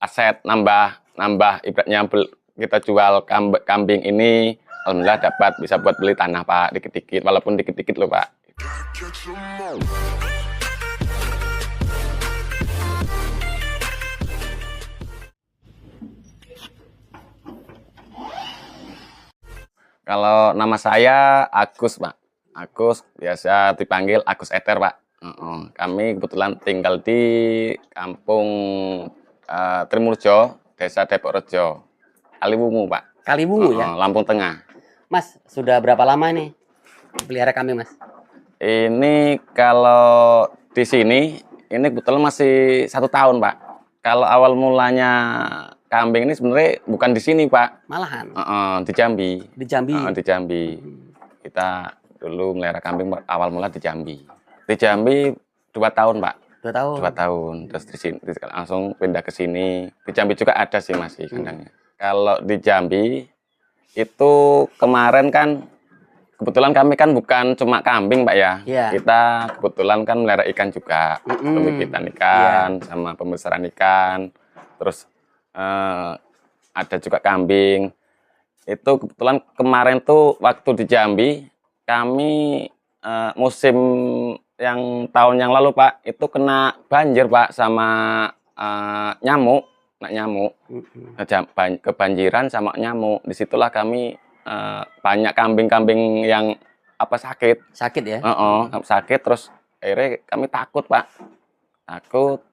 aset, nambah ibaratnya kita jual kambing ini, alhamdulillah dapat bisa buat beli tanah Pak, dikit-dikit, walaupun dikit-dikit loh Pak. Kalau nama saya Agus Pak, Agus biasa dipanggil Agus Eter Pak. Kami kebetulan tinggal di Kampung Trimurjo, Desa Depok Rejo, Kaliwungu Pak. Kaliwungu ya? Lampung Tengah. Mas, sudah berapa lama nih pelihara kambing Mas? Ini kalau di sini, ini kebetulan masih 1 tahun Pak. Kalau awal mulanya kambing ini sebenarnya bukan di sini Pak. Malahan? Di Jambi. Di Jambi? Di Jambi. Kita dulu melihara kambing awal mula di Jambi. Di Jambi 2 tahun Pak. 2 tahun? 2 tahun. Terus di sini langsung pindah ke sini. Di Jambi juga ada sih masih kandangnya. Kalau di Jambi itu kemarin kan kebetulan kami kan bukan cuma kambing Pak ya. Yeah. Kita kebetulan kan melihara ikan juga. Pembibitan ikan sama pembesaran ikan. Terus ada juga kambing. Itu kebetulan kemarin tuh waktu di Jambi kami musim yang tahun yang lalu Pak itu kena banjir Pak sama nyamuk, kebanjiran sama nyamuk. Disitulah kami banyak kambing-kambing yang sakit. Sakit ya? Sakit, terus akhirnya kami takut Pak. Takut.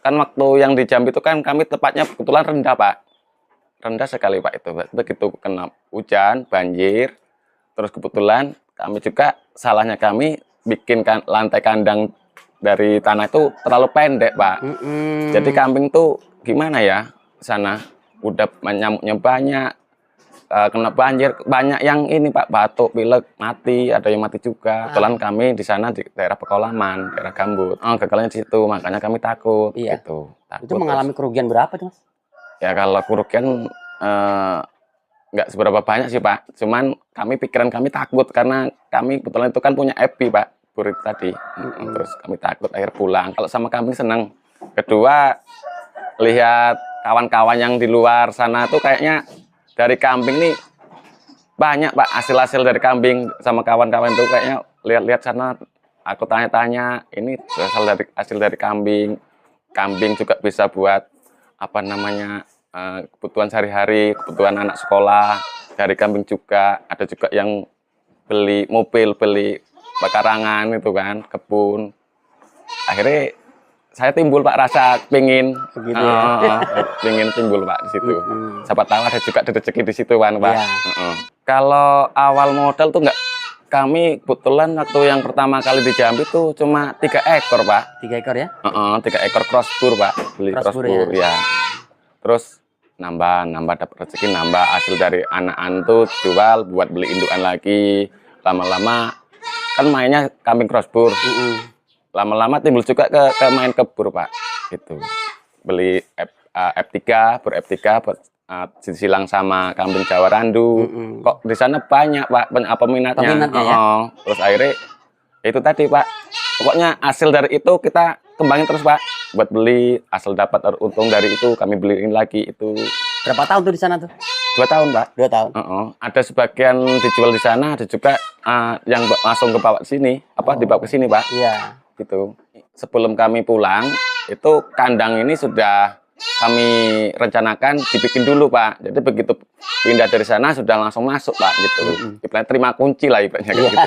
Kan waktu yang di Jambi itu kan kami tepatnya kebetulan rendah Pak. Rendah sekali Pak itu. Begitu kena hujan, banjir. Terus kebetulan kami juga, salahnya kami bikin lantai kandang dari tanah itu terlalu pendek Pak. Jadi kambing tuh gimana ya sana. Udah nyamuknya banyak. Kena banjir, banyak yang ini Pak, batuk, pilek, mati, ada yang mati juga. Kebetulan kami di sana di daerah Pekolaman, daerah Gambut. Gagalnya di situ, makanya kami takut. Iya. Gitu. Takut, itu mengalami kerugian berapa tuh Mas? Ya kalau kerugian nggak seberapa banyak sih Pak. Cuman pikiran kami takut karena kami kebetulan itu kan punya epi Pak, burit tadi. Terus kami takut akhir pulang. Kalau sama kambing seneng. Kedua, lihat kawan-kawan yang di luar sana tuh kayaknya dari kambing nih banyak Pak, hasil-hasil dari kambing sama kawan-kawan tuh kayaknya lihat-lihat sana, aku tanya-tanya, ini hasil dari kambing. Kambing juga bisa buat kebutuhan sehari-hari, kebutuhan anak sekolah, dari kambing juga. Ada juga yang beli mobil, beli bakarangan itu kan, kebun. Akhirnya saya timbul Pak rasa pingin, pingin timbul Pak di situ. Siapa tahu ada juga rezeki di situ kan Pak. Kalau awal modal tuh kami kebetulan waktu yang pertama kali di Jambi tuh cuma 3 ekor Pak. 3 ekor ya? 3 ekor crossbur Pak, beli crossbur ya. Terus nambah dapat rezeki, nambah hasil dari anak-anak tuh jual buat beli indukan lagi. Lama-lama kan mainnya kambing crossbur. Lama-lama timbul juga ke main kebur Pak, gitu. Beli F3, bur F3 buat silang sama kambing Jawa Randu. Kok di sana banyak Pak, peminatnya ya? Terus akhirnya itu tadi Pak, pokoknya hasil dari itu kita kembangin terus Pak, buat beli, asal dapat untung dari itu kami beliin lagi itu. Berapa tahun tuh di sana tuh? 2 tahun Pak. 2 tahun. Ada sebagian dijual di sana, ada juga yang langsung dibawa ke sini, dibawa ke sini Pak. Iya. Gitu. Sebelum kami pulang, itu kandang ini sudah kami rencanakan dibikin dulu Pak. Jadi begitu pindah dari sana sudah langsung masuk Pak gitu. Ibaratnya terima kunci lah ibaratnya gitu.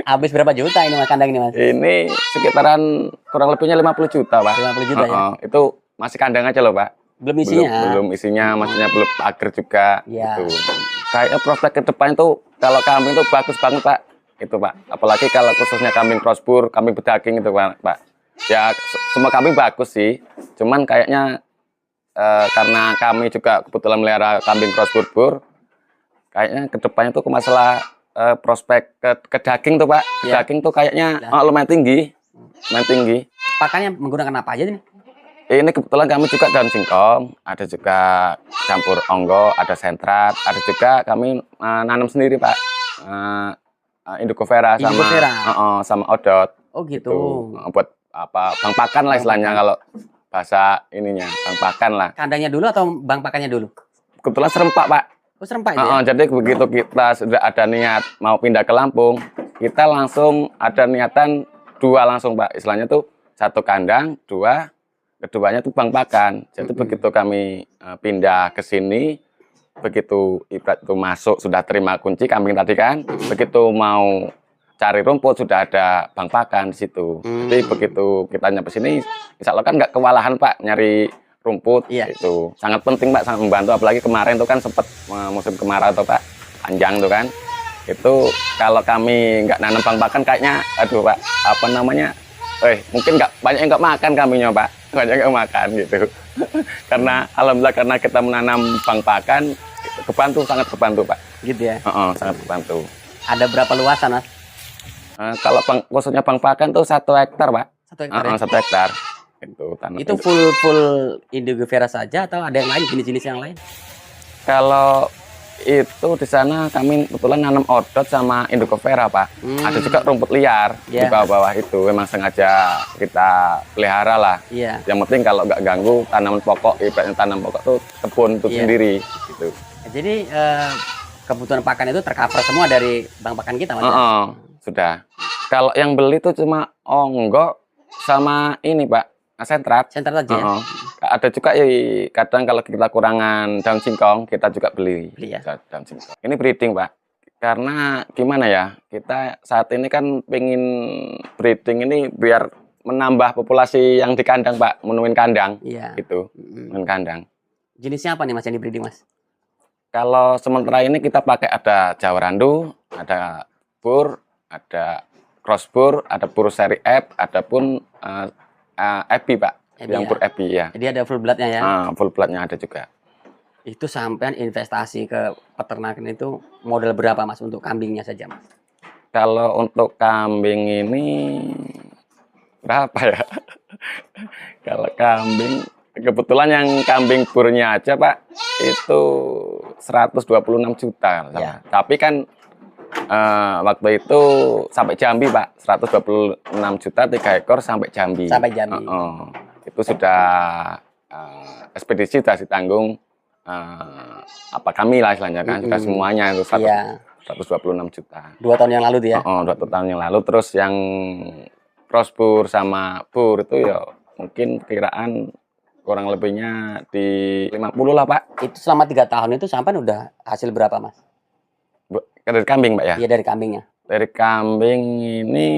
Habis berapa juta ini Mas kandang ini Mas? Ini sekitaran kurang lebihnya 50 juta Pak. 50 juta ya? Itu masih kandang aja loh Pak. Belum isinya? Belum isinya, maksudnya belum pagar juga. Ya. Gitu. Kayaknya prospek ke depan itu kalau kambing itu bagus banget Pak. Itu Pak, apalagi kalau khususnya kambing crossbur, kambing bedaging itu Pak. Ya semua kambing bagus sih, cuman kayaknya karena kami juga kebetulan melihara kambing crossbur, kayaknya kedepannya tuh masalah prospek ke daging tuh Pak. Daging tuh kayaknya lumayan tinggi, Pakannya menggunakan apa aja nih? Ini kebetulan kami juga daun singkong, ada juga campur onggo, ada sentrat, ada juga kami nanam sendiri Pak. Indukofera sama odot. Oh gitu. Buat bang pakan lah istilahnya kalau bahasa ininya bang pakan lah. Kandangnya dulu atau bang pakannya dulu? Kebetulan serempak Pak. Oh, serempak itu ya? Jadi begitu kita sudah ada niat mau pindah ke Lampung, kita langsung ada niatan 2 langsung Pak. Istilahnya tuh 1 kandang, 2 keduanya tuh bang pakan. Jadi begitu kami pindah ke sini, begitu ibarat itu masuk sudah terima kunci kambing tadi kan, begitu mau cari rumput sudah ada bang pakan di situ. Jadi begitu kita nyampe sini, insya Allah kan nggak kewalahan Pak nyari rumput. Iya. Itu sangat penting Pak, sangat membantu. Apalagi kemarin tuh kan sempat musim kemarau tuh Pak, panjang tuh kan. Itu kalau kami nggak nanam bang pakan kayaknya, aduh Pak, apa namanya? Mungkin nggak banyak yang nggak makan kambingnya Pak, banyak yang makan gitu. Karena alhamdulillah karena kita menanam bang pakan, kebantu, sangat kebantu Pak. Gitu ya. Sangat kebantu. Ada berapa luasan Mas? Kalau khususnya bang pakan tuh 1 hektar Pak. 1 hektar ya? 1 hektar. Itu full Indigo Vera saja atau ada yang lain, jenis-jenis yang lain? Kalau itu di sana kami kebetulan nanam odot sama Indigo Vera Pak. Ada juga rumput liar di bawah-bawah itu. Memang sengaja kita pelihara lah. Yang penting kalau nggak ganggu tanaman pokok, ibaratnya tanam pokok tuh kebun itu sendiri. Gitu. Jadi kebutuhan pakan itu tercover semua dari bang pakan kita Mas? Sudah. Kalau yang beli tuh cuma onggok sama ini Pak, sentrat. Sentrat aja ya? Ada juga kadang kalau kita kurangan daun singkong, kita juga beli ya? daun singkong. Ini breeding Pak. Karena gimana ya, kita saat ini kan pengen breeding ini biar menambah populasi yang di kandang Pak, menuin kandang. Gitu, menuin kandang. Jenisnya apa nih Mas yang di breeding Mas? Kalau sementara ini kita pakai ada Jawa Randu, ada Bur, ada Crossbur, ada Bur seri F, ada pun Ebi Pak, yang Bur Ebi ya. Jadi ada full bloodnya ya? Full bloodnya ada juga. Itu sampean investasi ke peternakan itu modal berapa Mas untuk kambingnya saja Mas? Kalau untuk kambing ini berapa ya? Kalau kambing, kebetulan yang kambing burnya aja Pak, itu 126 juta. Tapi kan waktu itu sampai Jambi Pak, 126 juta 3 ekor sampai Jambi. Sampai Jambi. Itu sudah ekspedisi sudah ditanggung kami lah istilahnya kan, sudah semuanya itu 126 juta. 2 tahun yang lalu tuh ya? 2 tahun yang lalu. Terus yang Crossbur sama Bur itu ya mungkin kiraan kurang lebihnya di 50 lah Pak. Itu selama 3 tahun itu sampai udah hasil berapa Mas? Dari kambing Pak ya? Iya dari kambingnya. Dari kambing ini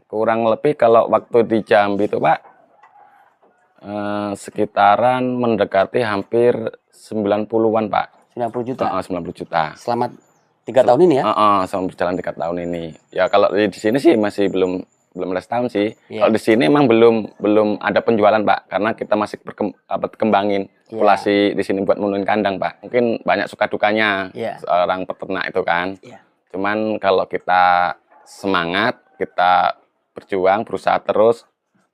kurang lebih kalau waktu di Jambi itu Pak sekitaran mendekati hampir 90-an Pak. 90 juta? 90 juta. Selama 3 tahun ini ya? Selama berjalan 3 tahun ini. Ya kalau di sini sih masih belum ada setahun sih. Kalau di sini emang belum ada penjualan Pak, karena kita masih kembangin populasi di sini buat menuin kandang Pak. Mungkin banyak suka dukanya seorang peternak itu kan. Cuman kalau kita semangat, kita berjuang, berusaha terus.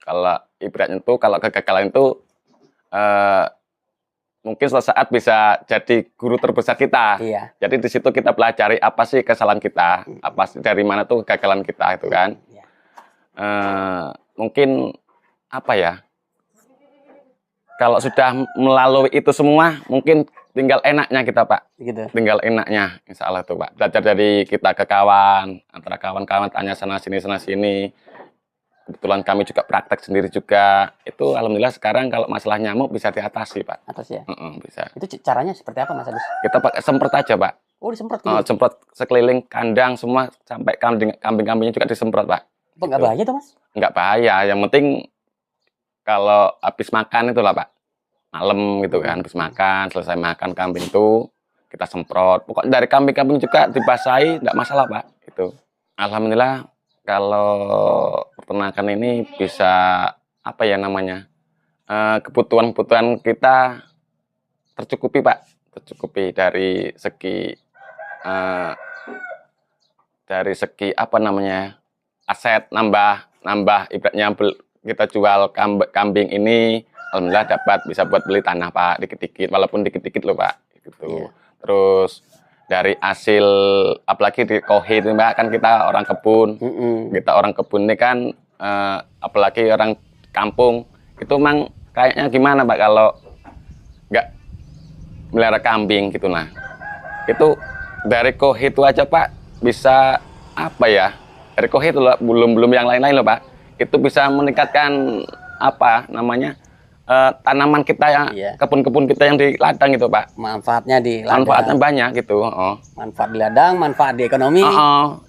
Kalau ibaratnya itu, kalau kegagalan itu mungkin suatu saat bisa jadi guru terbesar kita. Jadi di situ kita pelajari apa sih kesalahan kita, apa sih dari mana tuh kegagalan kita itu kan. Mungkin apa ya, kalau sudah melalui itu semua mungkin tinggal enaknya kita Pak, tinggal enaknya insya Allah tuh Pak. Belajar dari kita ke kawan, antara kawan-kawan tanya sana sini. Kebetulan kami juga praktek sendiri juga, itu alhamdulillah sekarang kalau masalah nyamuk bisa diatasi Pak. Atas ya? Bisa. Itu caranya seperti apa Mas Agus? Kita pakai semprot aja Pak. Oh disemprot? Semprot sekeliling kandang semua, sampai kambing-kambingnya juga disemprot Pak. Apa nggak bahaya tuh Mas? Nggak bahaya, yang penting kalau habis makan itulah Pak, malam gitu kan, habis makan, selesai makan kambing itu kita semprot. Pokoknya dari kambing-kambing juga dibasahi, nggak masalah Pak. Itu alhamdulillah kalau peternakan ini bisa apa ya namanya, kebutuhan kita tercukupi Pak, tercukupi dari segi apa namanya, aset nambah ibaratnya kita jual kambing ini alhamdulillah dapat bisa buat beli tanah Pak, dikit-dikit walaupun dikit-dikit loh Pak gitu. Terus dari hasil apalagi di kohi itu Mbak, kan kita orang kebun. Kita orang kebun ini kan apalagi orang kampung, Itu mang kayaknya gimana Pak kalau nggak melihara kambing gitu nah. Itu dari kohi itu aja Pak bisa apa ya? Dari kohi itu loh, belum yang lain-lain loh Pak. Itu bisa meningkatkan apa namanya tanaman kita ya, Iya. kebun-kebun kita yang di ladang gitu Pak. Manfaatnya di ladang. Manfaatnya banyak gitu. Manfaat di ladang, manfaat di ekonomi.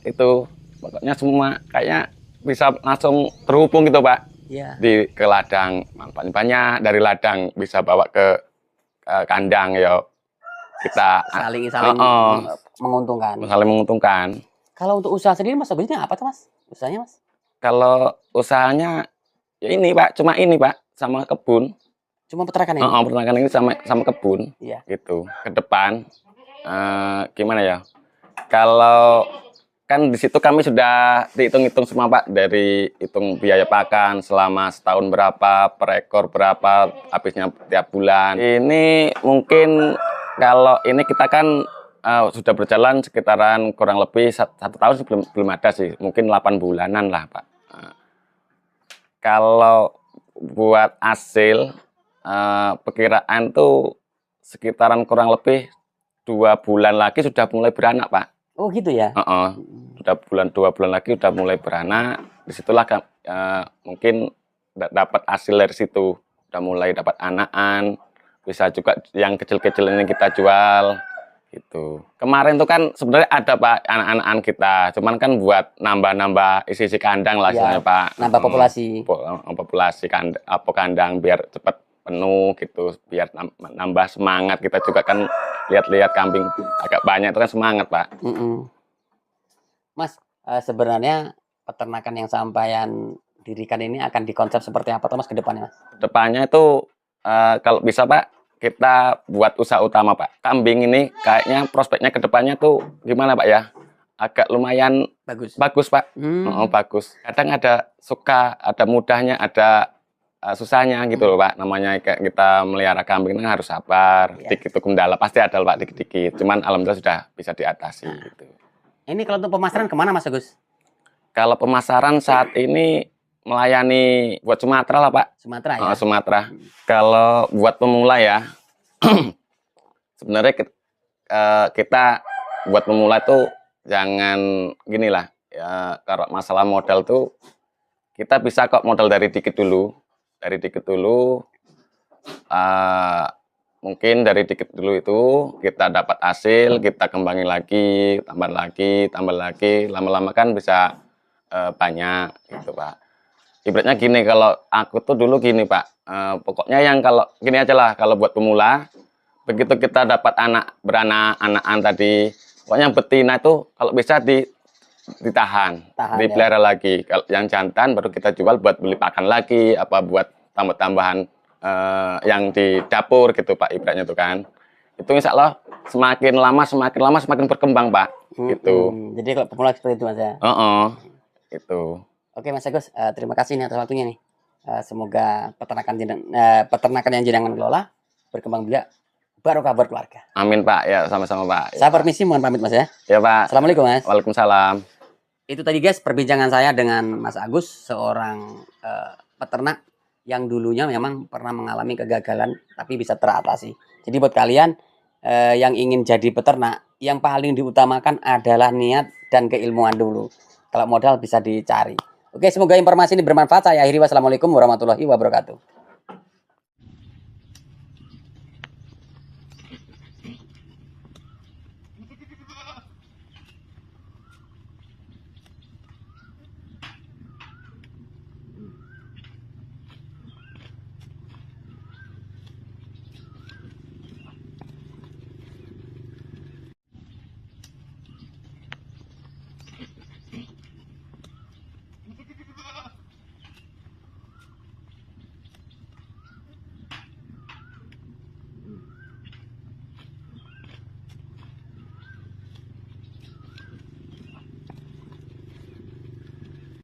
Itu pokoknya semua kayaknya bisa langsung terhubung gitu Pak. Iya. Ke ladang manfaatnya banyak, dari ladang bisa bawa ke kandang ya kita Saling menguntungkan. saling menguntungkan. Kalau untuk usaha sendiri Mas Agus ini apa tuh Mas? Usahanya Mas? Kalau usahanya ya ini Pak, cuma ini Pak sama kebun. Cuma peternakan ini. Peternakan ini sama kebun. Iya. Gitu. Ke depan gimana ya? Kalau kan di situ kami sudah dihitung-hitung semua Pak, dari hitung biaya pakan selama setahun berapa, per ekor berapa, habisnya tiap bulan. Ini mungkin kalau ini kita kan sudah berjalan sekitaran kurang lebih 1 tahun belum ada sih, mungkin 8 bulanan lah Pak. Kalau buat hasil perkiraan tuh sekitaran kurang lebih 2 bulan lagi sudah mulai beranak Pak. Oh gitu ya? Sudah 2 bulan lagi udah mulai beranak. Disitulah mungkin dapat hasil dari situ. Udah mulai dapat anakan. Bisa juga yang kecil-kecil ini kita jual. Gitu. Kemarin tuh kan sebenarnya ada Pak anak-anak kita. Cuman kan buat nambah-nambah isi-isi kandang lah istilahnya Pak. Nambah populasi. Populasi kandang biar cepat penuh gitu, biar nambah semangat. Kita juga kan lihat-lihat kambing agak banyak itu kan semangat Pak. Mas, sebenarnya peternakan yang sampean dirikan ini akan dikonsep seperti apa tuh Mas ke depannya Mas? Depannya itu kalau bisa Pak, kita buat usaha utama Pak. Kambing ini kayaknya prospeknya ke depannya tuh gimana Pak ya? Agak lumayan bagus Pak. Bagus. Kadang ada suka, ada mudahnya, ada susahnya gitu loh Pak. Namanya kayak kita melihara kambing kan harus sabar. Dikit itu kendala pasti ada Pak, dikit-dikit. Cuman alhamdulillah sudah bisa diatasi gitu. Ini kalau untuk pemasaran kemana Mas Agus? Kalau pemasaran saat ini melayani buat Sumatera lah Pak. Sumatera ya? Sumatera. Kalau buat pemula ya, sebenarnya kita buat pemula tuh jangan gini lah. Ya, kalau masalah modal tuh kita bisa kok modal dari dikit dulu. Dari dikit dulu. Mungkin dari dikit dulu itu kita dapat hasil, kita kembangin lagi, tambah lagi, lama-lama kan bisa banyak gitu Pak. Ibaratnya gini, kalau aku tuh dulu gini Pak, pokoknya yang kalau gini aja lah, kalau buat pemula, begitu kita dapat anakan tadi, pokoknya yang betina itu kalau bisa ditahan, dipelihara lagi. Kalau yang jantan baru kita jual buat beli pakan lagi, apa buat tambah-tambahan yang di dapur gitu Pak, ibaratnya tuh kan. Itu insya Allah semakin lama semakin berkembang Pak. Gitu. Jadi kalau pemula seperti itu Mas ya? Itu. Oke Mas Agus, terima kasih nih atas waktunya nih. Semoga peternakan yang jenengan kelola berkembang biak, barokah buat keluarga. Amin Pak, ya sama-sama Pak. Saya permisi, mohon pamit Mas ya. Ya Pak. Assalamualaikum Mas. Waalaikumsalam. Itu tadi guys perbincangan saya dengan Mas Agus, seorang peternak yang dulunya memang pernah mengalami kegagalan tapi bisa teratasi. Jadi buat kalian yang ingin jadi peternak, yang paling diutamakan adalah niat dan keilmuan dulu. Kalau modal bisa dicari. Oke, semoga informasi ini bermanfaat. Saya akhiri, wassalamualaikum warahmatullahi wabarakatuh.